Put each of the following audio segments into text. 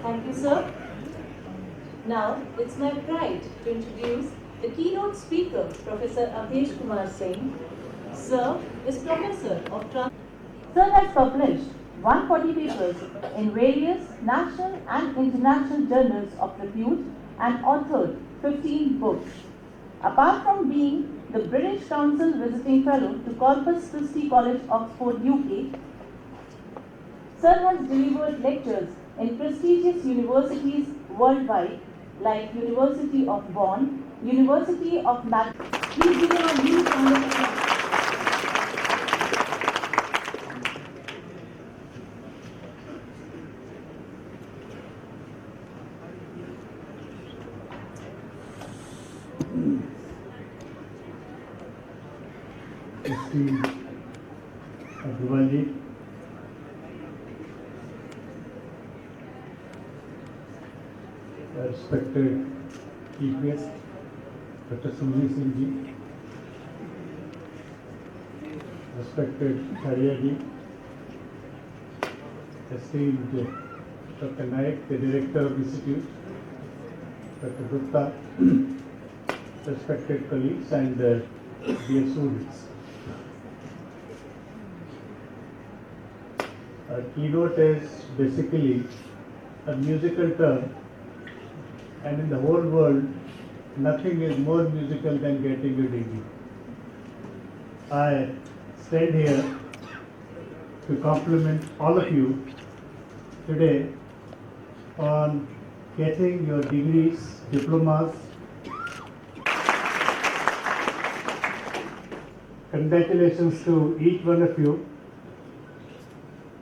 Thank you, sir. Now, it's my pride to introduce the keynote speaker, Professor Avadhesh Kumar Singh. Sir is Professor of Sir has published 140 papers in various national and international journals of repute and authored 15 books. Apart from being the British Council Visiting Fellow to Corpus Christi College, Oxford, UK, Sir has delivered lectures in prestigious universities worldwide like University of Bonn, University of Please give him a huge round of applause. Shri Agarwal ji, respected Chief Guest, Dr. Sushi Singh ji, respected Chharia ji, esteemed Dr. Nayak, the Director of the Institute, Dr. Gupta, respected colleagues and dear students. A keynote is basically a musical term, and in the whole world, nothing is more musical than getting a degree. I stand here to compliment all of you today on getting your degrees, diplomas. Congratulations to each one of you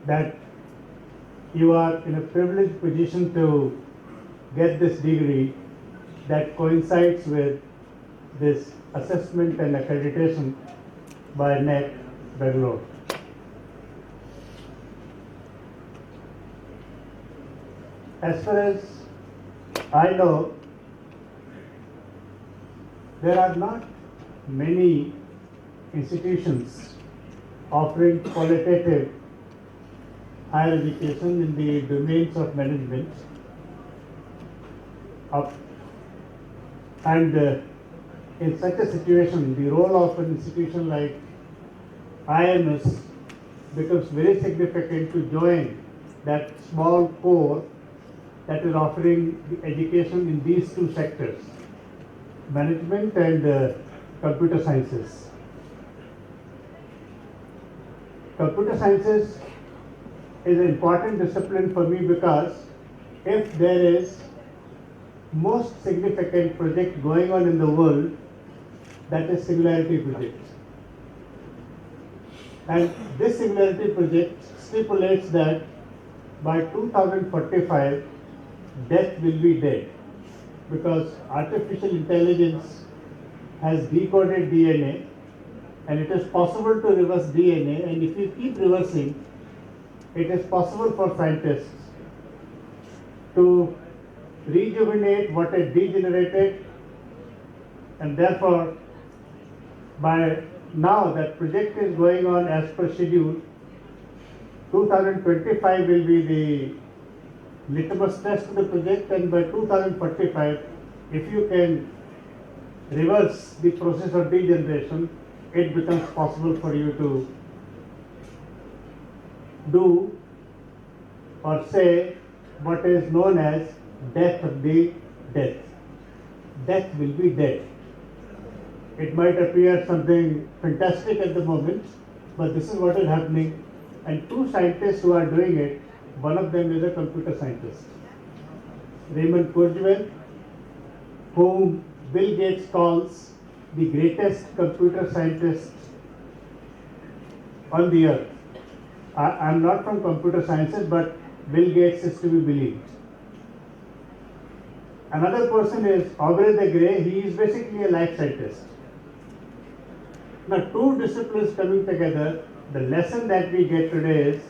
that you are in a privileged position to get this degree that coincides with this assessment and accreditation by NEC Bangalore. As far as I know, there are not many institutions offering qualitative higher education in the domains of management. In such a situation, the role of an institution like IMS becomes very significant to join that small core that is offering the education in these two sectors, management and computer sciences. Computer sciences is an important discipline for me because if there is most significant project going on in the world, that is Singularity Project. And this Singularity Project stipulates that by 2045, death will be dead because artificial intelligence has decoded DNA and it is possible to reverse DNA, and if you keep reversing, it is possible for scientists to rejuvenate what is degenerated, and therefore by now that project is going on as per schedule. 2025 will be the litmus test of the project, and by 2045, if you can reverse the process of degeneration, it becomes possible for you to do or say what is known as death of the death. Death will be dead. It might appear something fantastic at the moment, but this is what is happening. And two scientists who are doing it, one of them is a computer scientist, Raymond Kurzweil, whom Bill Gates calls the greatest computer scientist on the earth. I'm not from computer sciences, but Bill Gates is to be believed. Another person is Aubrey de Grey. He is basically a life scientist. Now, two disciplines coming together, the lesson that we get today is,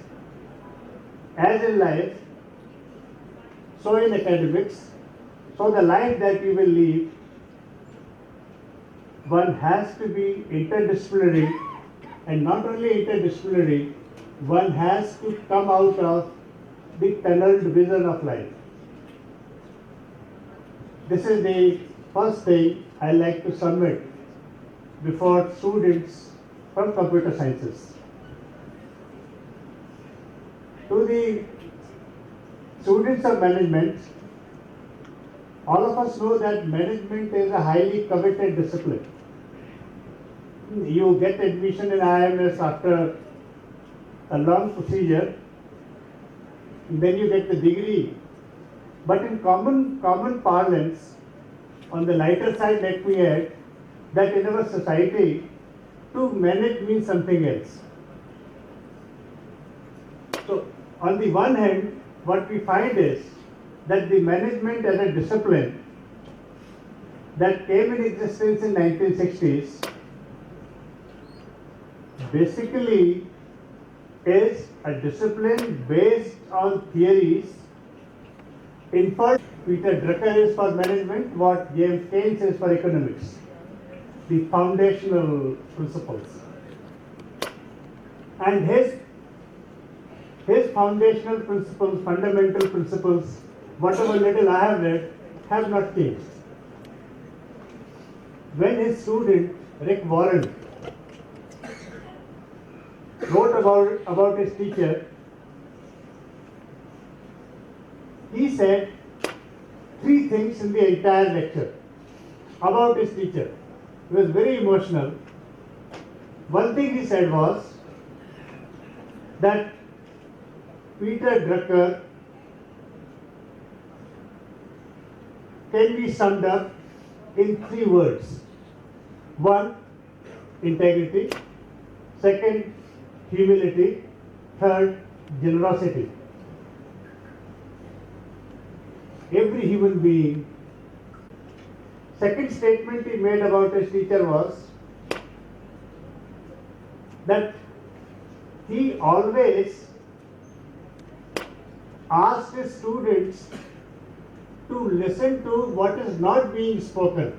as in life, so in academics, so the life that we will lead, one has to be interdisciplinary, and not only interdisciplinary, one has to come out of the tunneled vision of life. this is the first thing I like to submit before students from computer sciences. To the students of management, all of us know that management is a highly coveted discipline. You get admission in IMS after a long procedure, then you get the degree. But in common parlance, on the lighter side, let me add that in our society, to manage means something else. So, on the one hand, what we find is that the management as a discipline that came in existence in 1960s basically is a discipline based on theories inferred. Peter Drucker is for management, what James Keynes is for economics, the foundational principles. And his foundational principles, fundamental principles, whatever little I have read, have not changed. When his student, Rick Warren, wrote about his teacher, he said 3 things in the entire lecture about his teacher. He was very emotional. One thing he said was that Peter Drucker can be summed up in 3 words. 1, integrity. 2, humility. 3, generosity. Every human being. Second statement he made about his teacher was that he always asked his students to listen to what is not being spoken,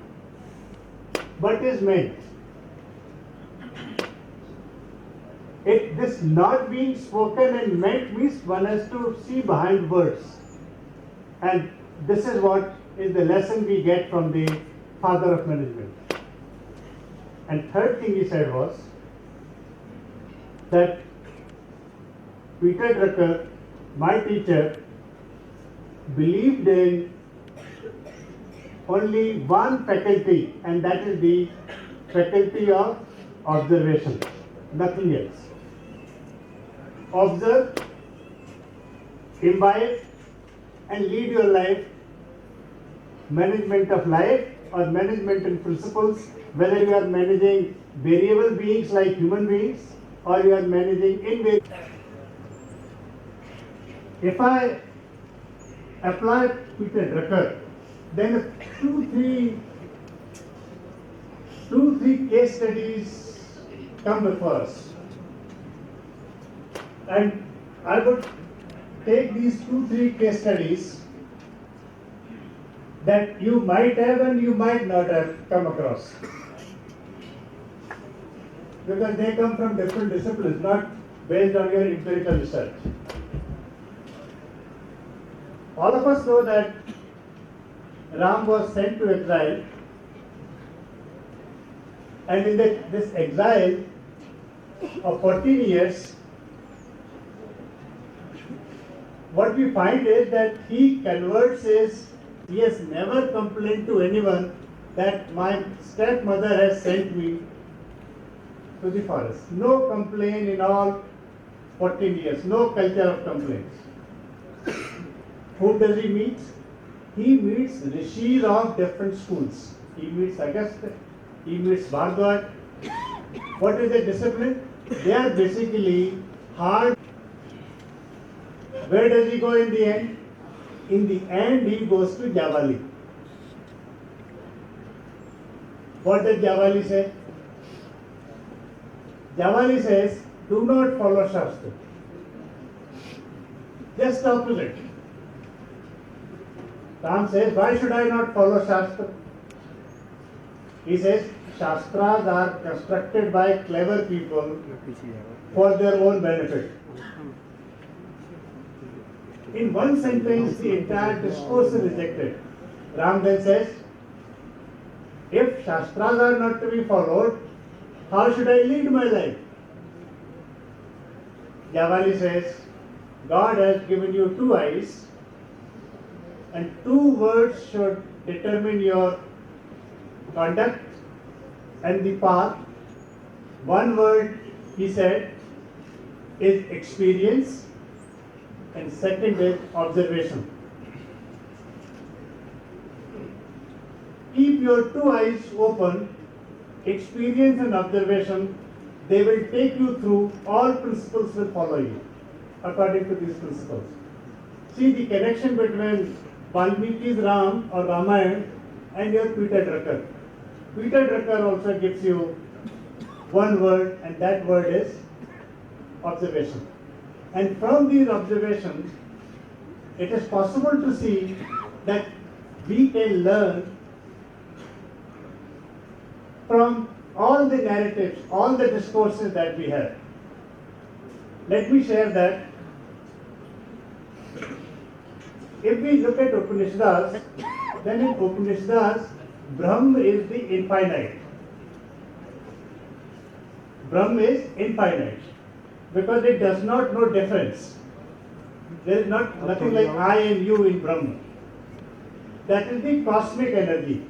but is meant. This not being spoken and meant means one has to see behind words. And this is what is the lesson we get from the father of management. And third thing he said was that Peter Drucker, my teacher, believed in only one faculty, and that is the faculty of observation, nothing else. Observe, imbibe, and lead your life, management of life or management in principles, whether you are managing variable beings like human beings or you are managing invariable. If I apply Peter Drucker, then two, three case studies come before us. And I would take these 2-3 case studies that you might have and you might not have come across. Because they come from different disciplines, not based on your empirical research. All of us know that Ram was sent to exile, and in this exile of 14 years, what we find is that he has never complained to anyone that my stepmother has sent me to the forest. No complaint in all 14 years, no culture of complaints. Who does he meet? He meets rishis of different schools. He meets Agastya, he meets Bhardwaj. What is the discipline? They are basically hard. Where does he go in the end? In the end, he goes to Javali. What does Javali say? Javali says, do not follow Shastra. Just opposite. Ram says, why should I not follow Shastra? He says, Shastras are constructed by clever people for their own benefit. In one sentence, the entire discourse is rejected. Ram then says, if Shastras are not to be followed, how should I lead my life? Javali says, God has given you two eyes and two words should determine your conduct and the path. One word, he said, is experience and second is observation. Keep your two eyes open, experience and observation, they will take you through, all principles will follow you according to these principles. See the connection between Valmiki's Ram or Ramayana and your Peter Drucker. Peter Drucker also gives you one word and that word is observation. And from these observations, it is possible to see that we can learn from all the narratives, all the discourses that we have. Let me share that. If we look at Upanishads, then in Upanishads, Brahm is the infinite. Brahm is infinite because it does not know difference. There is nothing like I and you in Brahm. That is the cosmic energy.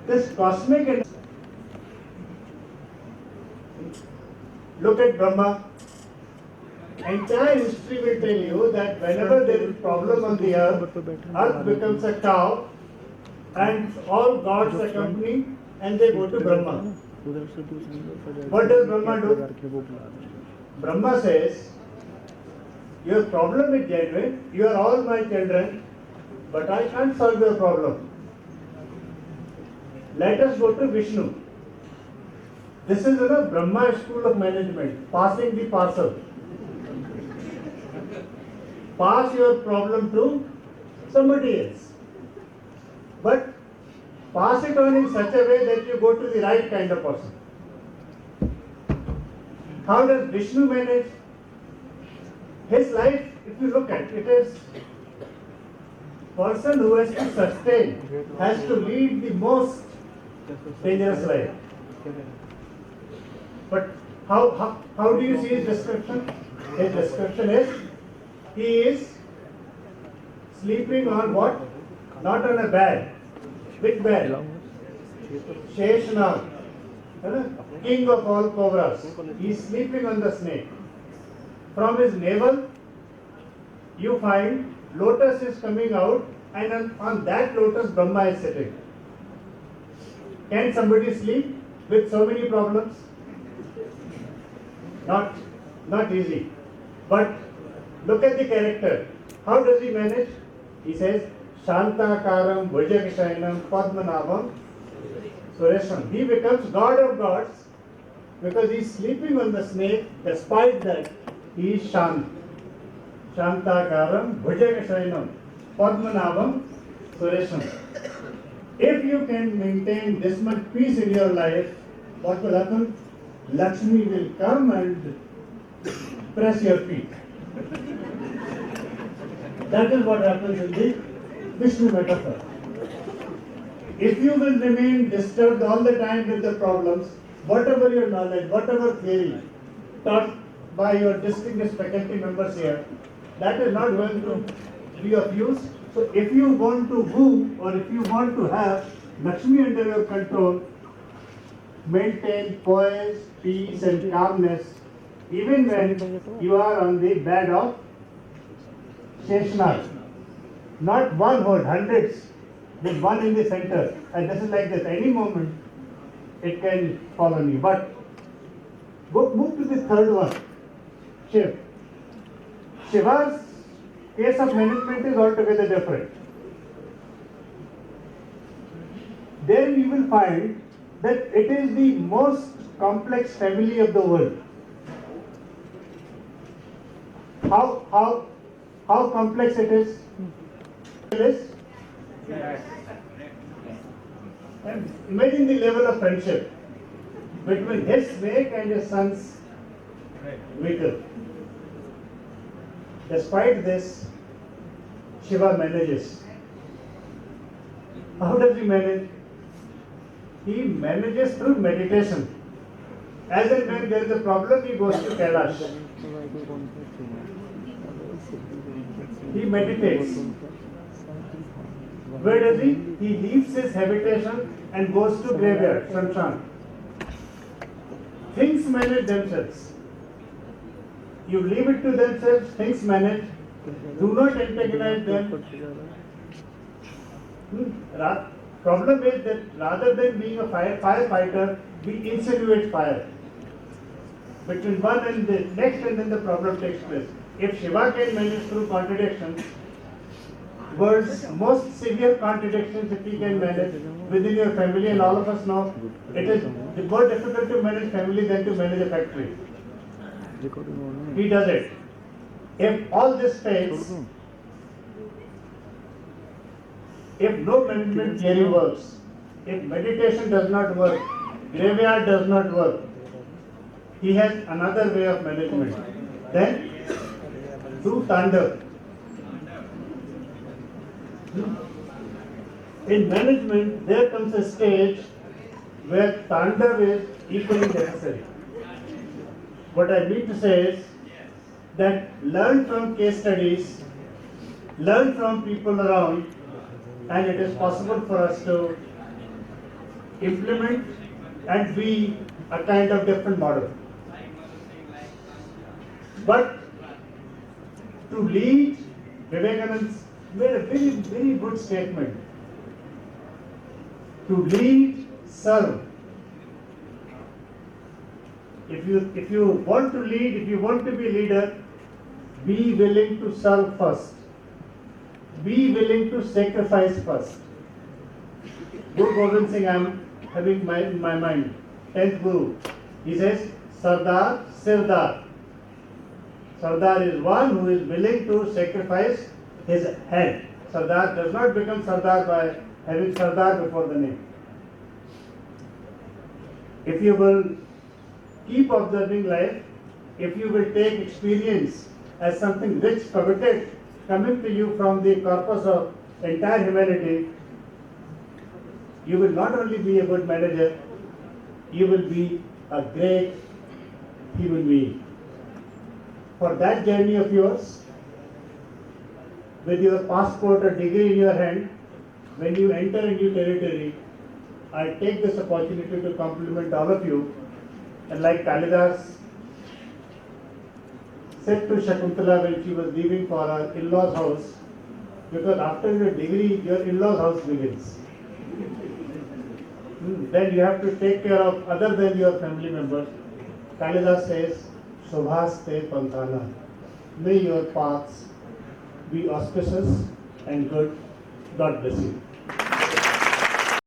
This cosmic energy. Look at Brahma. Entire history will tell you that whenever there is problem on the earth becomes a cow and all gods accompany and they go to Brahma. What does Brahma do? Brahma says, your problem is genuine, you are all my children, but I can't solve your problem. Let us go to Vishnu. This is a Brahma school of management, passing the parcel. Pass your problem to somebody else. But pass it on in such a way that you go to the right kind of person. How does Vishnu manage? His life, if you look at it, is person who has to sustain, has to lead the most dangerous life. But how do you see his description? His description is, he is sleeping on what? Not on a bed. Which bed? Sheshnag, king of all cobras. He is sleeping on the snake. From his navel, you find lotus is coming out, and on that lotus Brahma is sitting. Can somebody sleep with so many problems? Not easy. But look at the character. How does he manage? He says, Shantakaram Bhujagashayanam Padmanabham Suresham. He becomes God of gods because he is sleeping on the snake. Despite that, he is Shant. Shantakaram Bhujagashayanam Padmanabham Suresham. If you can maintain this much peace in your life, what will happen? Lakshmi will come and press your feet. That is what happens in the Vishnu metaphor. If you will remain disturbed all the time with the problems, whatever your knowledge, whatever theory taught by your distinguished faculty members here, that is not going to be of use. So if you want to woo or if you want to have Lakshmi under your control, maintain poise, peace and calmness even when you are on the bed of Sheshnag. Not one word, hundreds, with one in the center. And this is like this, any moment it can fall on you. But move to the third one, Shiv. Shiva's case of management is altogether different. There you will find that it is the most complex family of the world. How complex it is? And imagine the level of friendship between his snake and his son's beetle. Despite this, Shiva manages. How does he manage? He manages through meditation. As and when there is a problem, he goes to Kailash. He meditates. Where does he? He leaves his habitation and goes to graveyard, Shamshan. Things manage themselves. You leave it to themselves, things manage. Do not antagonize them. Problem is that rather than being a firefighter, we insinuate fire. Between one and the next, and then the problem takes place. If Shiva can manage through contradictions, world's most severe contradictions, if he can manage within your family, and all of us know it is more difficult to manage family than to manage a factory. He does it. If all this fails, if no management theory works, if meditation does not work, graveyard does not work, he has another way of management. Then, do Tandav. In management, there comes a stage where Tandav is equally necessary. What I mean to say is that learn from case studies, learn from people around, and it is possible for us to implement and be a kind of different model. But to lead, Vivekananda made a very, very good statement. To lead, serve. If you want to lead, if you want to be a leader, be willing to serve first. Be willing to sacrifice first. Guru Gobind Singh, I am having in my mind, 10th Guru. He says, Sardar, Sirdar. Sardar is one who is willing to sacrifice his head. Sardar does not become Sardar by having Sardar before the name. If you will keep observing life, if you will take experience as something rich, coveted, coming to you from the corpus of entire humanity, you will not only be a good manager, you will be a great human being. For that journey of yours, with your passport or degree in your hand, when you enter a new territory, I take this opportunity to compliment all of you. And like Kalidas said to Shakuntala when she was leaving for her in-laws' house, because after your degree, your in-laws' house begins. Then you have to take care of other than your family members. Kalidas says, Shubhaste Panthana. May your paths be auspicious and good. God bless you.